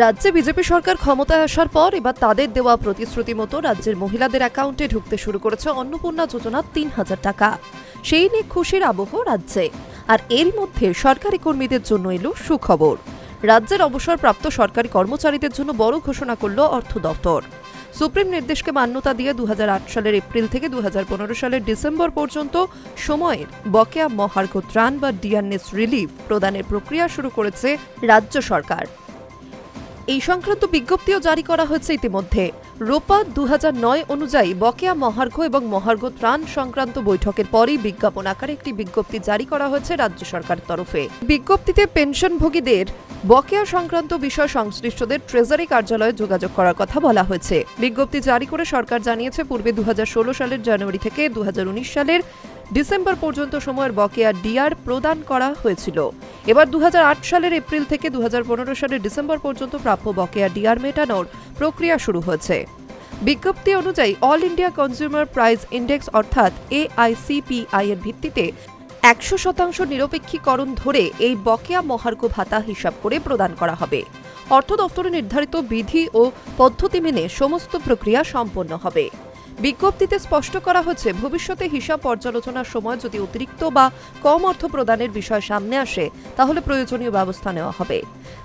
রাজ্যে বিজেপি সরকার ক্ষমতায় আসার পর এবার তাদের দেওয়া প্রতিশ্রুতি মতো রাজ্যের মহিলাদের অ্যাকাউন্টে ঢুকতে শুরু করেছে অন্নপূর্ণা যোজনা ৩,০০০ টাকা। সেই নিয়ে খুশির আবহ রাজ্যে। আর এর মধ্যে সরকারি কর্মীদের জন্য এলো সুখবর। রাজ্যের অবসরপ্রাপ্ত সরকারি কর্মচারীদের জন্য বড় ঘোষণা করল অর্থ দপ্তর। সুপ্রিম নির্দেশকে মান্যতা দিয়ে 2008 সালের এপ্রিল থেকে 2015 সালের ডিসেম্বর পর্যন্ত সময়ের বকেয়া মহার্ঘ ত্রাণ বা ডিআরএস রিলিফ প্রদানের প্রক্রিয়া শুরু করেছে রাজ্য সরকার। এই সংক্রান্ত বিজ্ঞপ্তিও জারি করা হয়েছে ইতিমধ্যে। রোপা 2009 অনুযায়ী বকেয়া মহার্ঘ এবং মহার্ঘ ত্রাণ সংক্রান্ত বৈঠকের পরই বিজ্ঞাপন আকারে একটি বিজ্ঞপ্তি জারি করা হয়েছে রাজ্য সরকারের তরফে। বিজ্ঞপ্তিতে পেনশনভোগীদের বকেয়া সংক্রান্ত বিষয় সংশ্লিষ্টদের ট্রেজারি কার্যালয়ে যোগাযোগ করার কথা বলা হয়েছে। বিজ্ঞপ্তি জারি করে সরকার জানিয়েছে, পূর্বে 2016 সালের জানুয়ারি থেকে 2019 সালের ডিসেম্বর পর্যন্ত সময়ের বকেয়া ডিআর প্রদান করা হয়েছিল। এবার 2008 সালের এপ্রিল থেকে 2015 সালের ডিসেম্বর পর্যন্ত প্রাপ্য বকেয়া ডিআর মেটানোর প্রক্রিয়া শুরু হয়েছে। বিজ্ঞপ্তি অনুযায়ী all India consumer price index অর্থাৎ AICPI এর ভিত্তিতে 100% নিরপেক্ষীকরণ ধরে এই বকেয়া মহার্ঘ ভাতা হিসাব করে প্রদান করা হবে। অর্থ দপ্তরে নির্ধারিত বিধি ও পদ্ধতি মেনে সমস্ত প্রক্রিয়া সম্পন্ন হবে। বিজ্ঞপ্তিতে স্পষ্ট করা হচ্ছে, ভবিষ্যতে হিসাব পর্যালোচনার সময় যদি অতিরিক্ত বা কম অর্থ প্রদানের বিষয় সামনে আসে তাহলে প্রয়োজনীয় ব্যবস্থা নেওয়া হবে।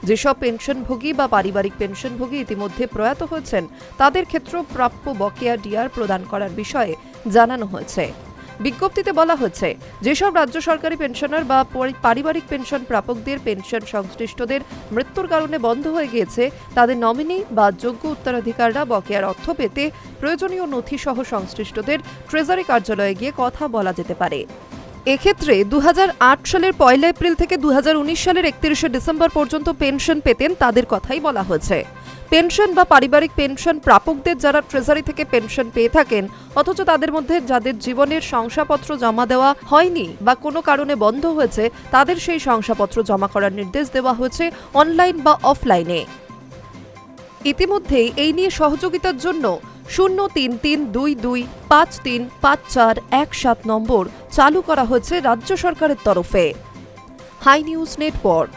যেসব পেনশনভোগী বা পারিবারিক পেনশনভোগী ইতিমধ্যে প্রয়াত হয়েছেন তাদের ক্ষেত্রেও প্রাপ্য বকেয়া ডিআর প্রদান করার বিষয়ে জানানো হয়েছে। বিজ্ঞপ্তিতে বলা হয়েছে, যেসব রাজ্য সরকারি পেনশনার বা পারিবারিক পেনশন প্রাপকদের পেনশন সংশ্লিষ্টদের মৃত্যুর কারণে বন্ধ হয়ে গিয়েছে তাদের নমিনি বা যোগ্য উত্তরাধিকাররা বকেয়ার অর্থ পেতে প্রয়োজনীয় নথি সহ সংশ্লিষ্টদের ট্রেজারি কার্যালয়ে গিয়ে কথা বলা যেতে পারে। এক্ষেত্রে 2008 সালের 1 এপ্রিল থেকে 2019 সালের 31 ডিসেম্বর পর্যন্ত পেনশন পেতেন তাদের কথাই বলা হয়েছে। পেনশন বা পারিবারিক পেনশন প্রাপকদের যারা ট্রেজারি থেকে পেনশন পেয়ে থাকেন অথচ তাদের মধ্যে যাদের জীবনের শংসাপত্র জমা দেওয়া হয়নি বা কোনো কারণে বন্ধ হয়েছে তাদের সেই শংসাপত্র জমা করার নির্দেশ দেওয়া হয়েছে অনলাইন বা অফলাইনে। ইতিমধ্যেই এই নিয়ে সহযোগিতার জন্য 03322535417 নম্বর চালু করা হয়েছে রাজ্য সরকারের তরফে। Hi news network.